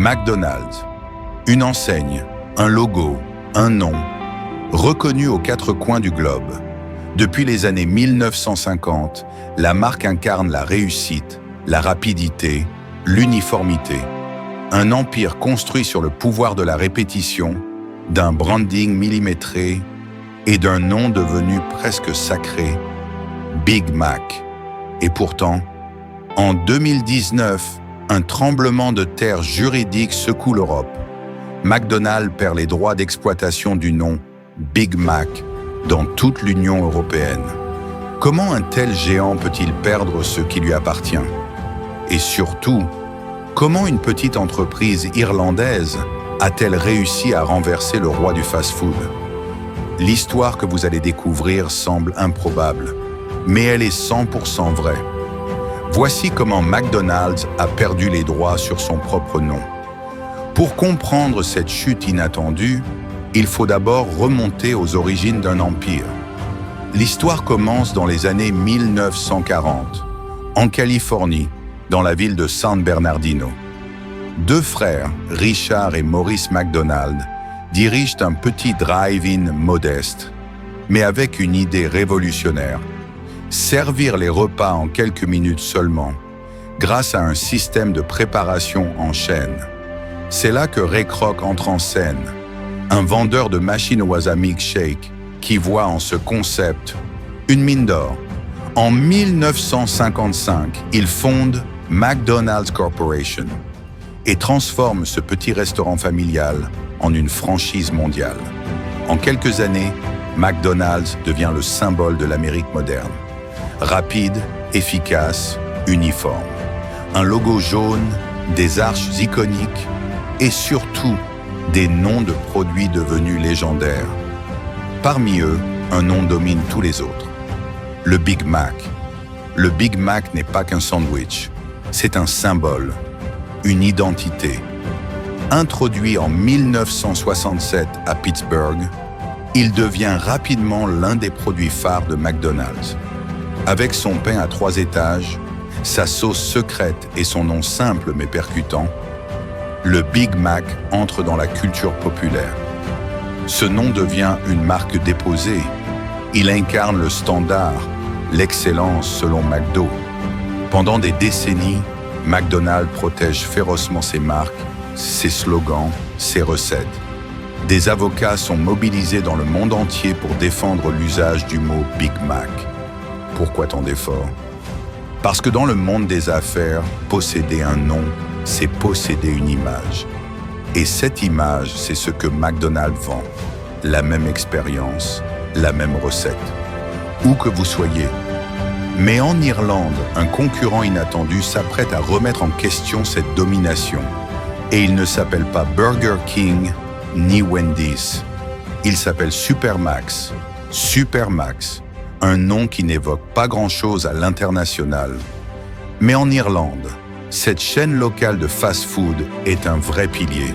McDonald's. Une enseigne, un logo, un nom, reconnu aux quatre coins du globe. Depuis les années 1950, la marque incarne la réussite, la rapidité, l'uniformité. Un empire construit sur le pouvoir de la répétition, d'un branding millimétré et d'un nom devenu presque sacré, Big Mac. Et pourtant, en 2019, un tremblement de terre juridique secoue l'Europe. McDonald's perd les droits d'exploitation du nom Big Mac dans toute l'Union européenne. Comment un tel géant peut-il perdre ce qui lui appartient? Et surtout, comment une petite entreprise irlandaise a-t-elle réussi à renverser le roi du fast-food? L'histoire que vous allez découvrir semble improbable, mais elle est 100% vraie. Voici comment McDonald's a perdu les droits sur son propre nom. Pour comprendre cette chute inattendue, il faut d'abord remonter aux origines d'un empire. L'histoire commence dans les années 1940, en Californie, dans la ville de San Bernardino. Deux frères, Richard et Maurice McDonald, dirigent un petit drive-in modeste, mais avec une idée révolutionnaire. Servir les repas en quelques minutes seulement, grâce à un système de préparation en chaîne. C'est là que Ray Kroc entre en scène, un vendeur de machines au wasabi shake qui voit en ce concept une mine d'or. En 1955, il fonde McDonald's Corporation et transforme ce petit restaurant familial en une franchise mondiale. En quelques années, McDonald's devient le symbole de l'Amérique moderne. Rapide, efficace, uniforme. Un logo jaune, des arches iconiques et surtout des noms de produits devenus légendaires. Parmi eux, un nom domine tous les autres. Le Big Mac. Le Big Mac n'est pas qu'un sandwich, c'est un symbole, une identité. Introduit en 1967 à Pittsburgh, il devient rapidement l'un des produits phares de McDonald's. Avec son pain à 3 étages, sa sauce secrète et son nom simple mais percutant, le Big Mac entre dans la culture populaire. Ce nom devient une marque déposée. Il incarne le standard, l'excellence selon McDo. Pendant des décennies, McDonald's protège férocement ses marques, ses slogans, ses recettes. Des avocats sont mobilisés dans le monde entier pour défendre l'usage du mot Big Mac. Pourquoi tant d'efforts? Parce que dans le monde des affaires, posséder un nom, c'est posséder une image. Et cette image, c'est ce que McDonald's vend. La même expérience, la même recette. Où que vous soyez. Mais en Irlande, un concurrent inattendu s'apprête à remettre en question cette domination. Et il ne s'appelle pas Burger King ni Wendy's. Il s'appelle Supermax. Supermax, un nom qui n'évoque pas grand-chose à l'international. Mais en Irlande, cette chaîne locale de fast-food est un vrai pilier.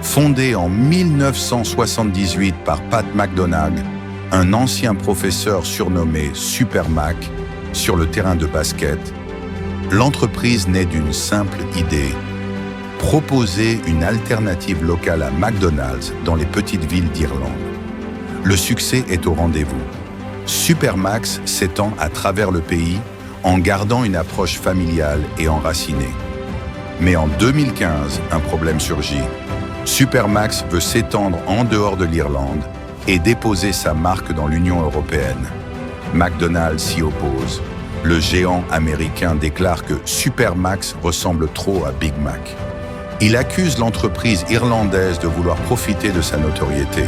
Fondée en 1978 par Pat McDonagh, un ancien professeur surnommé Super Mac, sur le terrain de basket, l'entreprise naît d'une simple idée: proposer une alternative locale à McDonald's dans les petites villes d'Irlande. Le succès est au rendez-vous. Supermax s'étend à travers le pays en gardant une approche familiale et enracinée. Mais en 2015, un problème surgit. Supermax veut s'étendre en dehors de l'Irlande et déposer sa marque dans l'Union européenne. McDonald's s'y oppose. Le géant américain déclare que Supermax ressemble trop à Big Mac. Il accuse l'entreprise irlandaise de vouloir profiter de sa notoriété.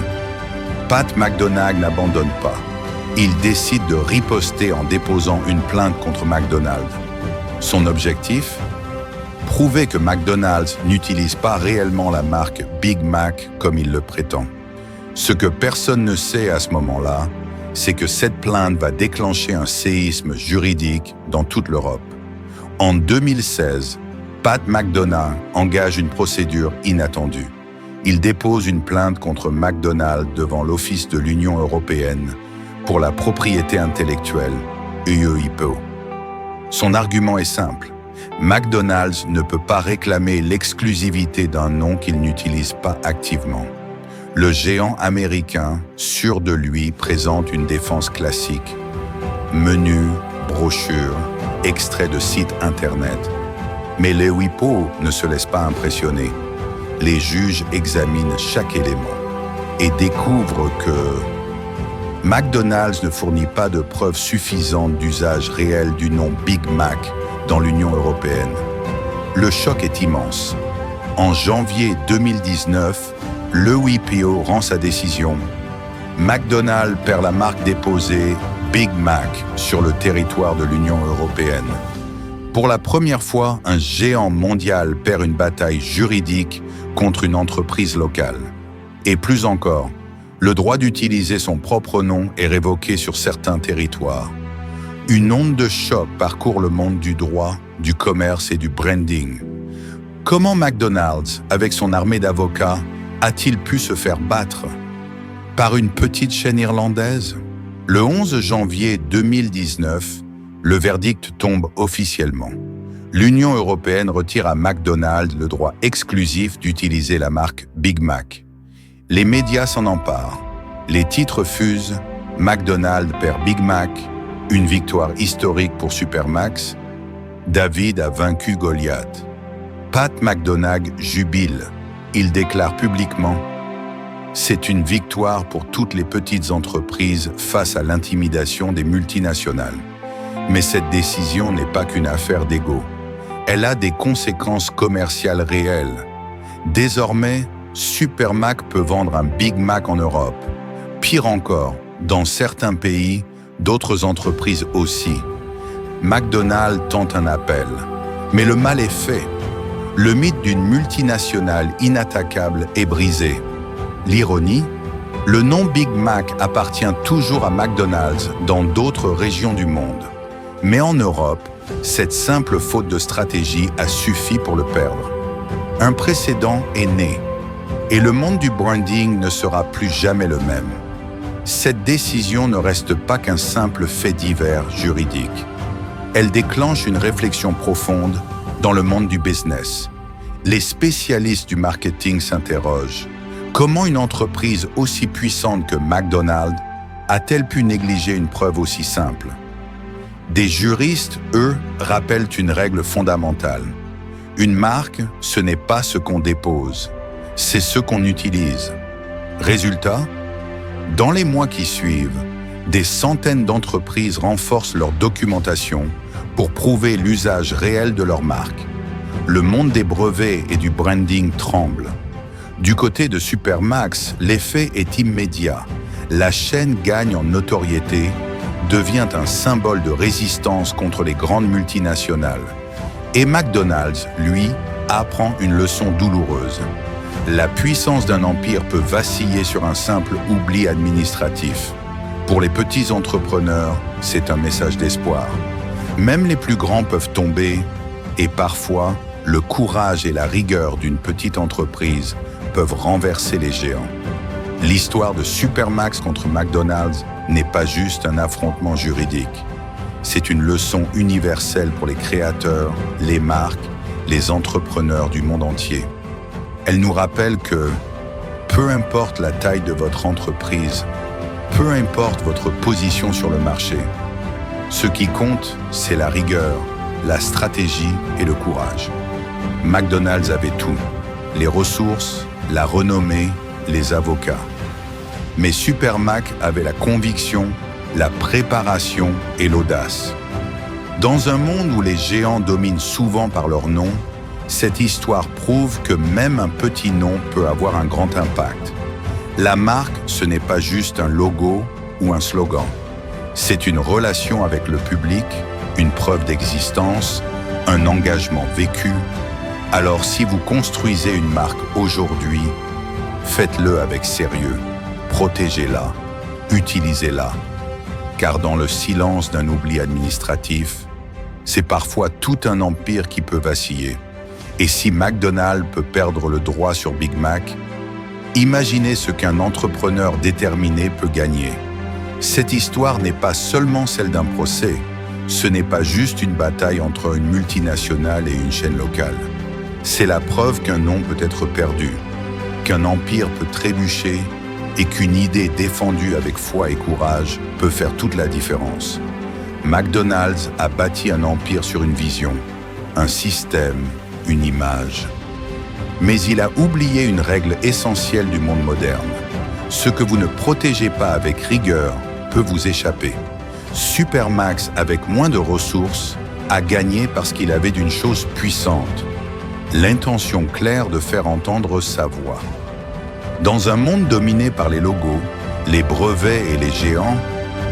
Pat McDonagh n'abandonne pas. Il décide de riposter en déposant une plainte contre McDonald's. Son objectif? Prouver que McDonald's n'utilise pas réellement la marque Big Mac comme il le prétend. Ce que personne ne sait à ce moment-là, c'est que cette plainte va déclencher un séisme juridique dans toute l'Europe. En 2016, Pat McDonagh engage une procédure inattendue. Il dépose une plainte contre McDonald's devant l'Office de l'Union européenne pour la propriété intellectuelle, UEIPO. Son argument est simple. McDonald's ne peut pas réclamer l'exclusivité d'un nom qu'il n'utilise pas activement. Le géant américain, sûr de lui, présente une défense classique. Menus, brochures, extraits de sites internet. Mais les WIPO ne se laissent pas impressionner. Les juges examinent chaque élément et découvrent que McDonald's ne fournit pas de preuves suffisantes d'usage réel du nom Big Mac dans l'Union européenne. Le choc est immense. En janvier 2019, le WIPO rend sa décision. McDonald's perd la marque déposée Big Mac sur le territoire de l'Union européenne. Pour la première fois, un géant mondial perd une bataille juridique contre une entreprise locale. Et plus encore, le droit d'utiliser son propre nom est révoqué sur certains territoires. Une onde de choc parcourt le monde du droit, du commerce et du branding. Comment McDonald's, avec son armée d'avocats, a-t-il pu se faire battre? Par une petite chaîne irlandaise? Le 11 janvier 2019, le verdict tombe officiellement. L'Union européenne retire à McDonald's le droit exclusif d'utiliser la marque Big Mac. Les médias s'en emparent. Les titres fusent. McDonald's perd Big Mac. Une victoire historique pour Supermax. David a vaincu Goliath. Pat McDonagh jubile. Il déclare publiquement « C'est une victoire pour toutes les petites entreprises face à l'intimidation des multinationales. Mais cette décision n'est pas qu'une affaire d'ego. Elle a des conséquences commerciales réelles. Désormais, Supermac peut vendre un Big Mac en Europe. Pire encore, dans certains pays, d'autres entreprises aussi. McDonald's tente un appel. Mais le mal est fait. Le mythe d'une multinationale inattaquable est brisé. L'ironie, le nom Big Mac appartient toujours à McDonald's dans d'autres régions du monde. Mais en Europe, cette simple faute de stratégie a suffi pour le perdre. Un précédent est né, et le monde du branding ne sera plus jamais le même. Cette décision ne reste pas qu'un simple fait divers juridique. Elle déclenche une réflexion profonde dans le monde du business. Les spécialistes du marketing s'interrogent. Comment une entreprise aussi puissante que McDonald's a-t-elle pu négliger une preuve aussi simple? Des juristes, eux, rappellent une règle fondamentale. Une marque, ce n'est pas ce qu'on dépose, c'est ce qu'on utilise. Résultat, dans les mois qui suivent, des centaines d'entreprises renforcent leur documentation pour prouver l'usage réel de leur marque. Le monde des brevets et du branding tremble. Du côté de Supermax, l'effet est immédiat. La chaîne gagne en notoriété, devient un symbole de résistance contre les grandes multinationales. Et McDonald's, lui, apprend une leçon douloureuse. La puissance d'un empire peut vaciller sur un simple oubli administratif. Pour les petits entrepreneurs, c'est un message d'espoir. Même les plus grands peuvent tomber, et parfois, le courage et la rigueur d'une petite entreprise peuvent renverser les géants. L'histoire de Supermax contre McDonald's n'est pas juste un affrontement juridique. C'est une leçon universelle pour les créateurs, les marques, les entrepreneurs du monde entier. Elle nous rappelle que, peu importe la taille de votre entreprise, peu importe votre position sur le marché, ce qui compte, c'est la rigueur, la stratégie et le courage. McDonald's avait tout, les ressources, la renommée, les avocats. Mais Supermac avait la conviction, la préparation et l'audace. Dans un monde où les géants dominent souvent par leur nom, cette histoire prouve que même un petit nom peut avoir un grand impact. La marque, ce n'est pas juste un logo ou un slogan. C'est une relation avec le public, une preuve d'existence, un engagement vécu. Alors si vous construisez une marque aujourd'hui, faites-le avec sérieux, protégez-la, utilisez-la. Car dans le silence d'un oubli administratif, c'est parfois tout un empire qui peut vaciller. Et si McDonald's peut perdre le droit sur Big Mac, imaginez ce qu'un entrepreneur déterminé peut gagner. Cette histoire n'est pas seulement celle d'un procès, Ce n'est pas juste une bataille entre une multinationale et une chaîne locale. C'est la preuve qu'un nom peut être perdu, qu'un empire peut trébucher et qu'une idée défendue avec foi et courage peut faire toute la différence. McDonald's a bâti un empire sur une vision, un système, une image. Mais il a oublié une règle essentielle du monde moderne. Ce que vous ne protégez pas avec rigueur peut vous échapper. Supermax, avec moins de ressources, a gagné parce qu'il avait d'une chose puissante, l'intention claire de faire entendre sa voix. Dans un monde dominé par les logos, les brevets et les géants,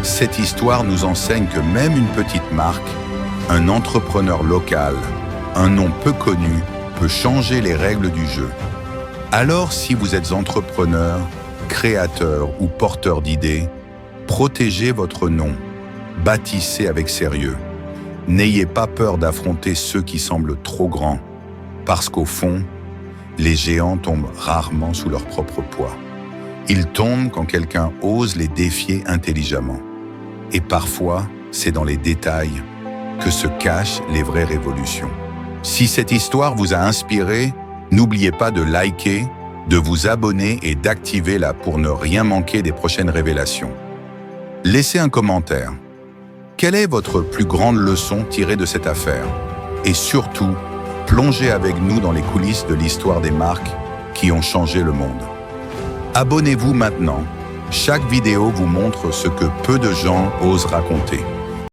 cette histoire nous enseigne que même une petite marque, un entrepreneur local, un nom peu connu, peut changer les règles du jeu. Alors, si vous êtes entrepreneur, créateur ou porteur d'idées, protégez votre nom, bâtissez avec sérieux. N'ayez pas peur d'affronter ceux qui semblent trop grands, parce qu'au fond, les géants tombent rarement sous leur propre poids. Ils tombent quand quelqu'un ose les défier intelligemment. Et parfois, c'est dans les détails que se cachent les vraies révolutions. Si cette histoire vous a inspiré, n'oubliez pas de liker, de vous abonner et d'activer la pour ne rien manquer des prochaines révélations. Laissez un commentaire. Quelle est votre plus grande leçon tirée de cette affaire? Et surtout, plongez avec nous dans les coulisses de l'histoire des marques qui ont changé le monde. Abonnez-vous maintenant. Chaque vidéo vous montre ce que peu de gens osent raconter.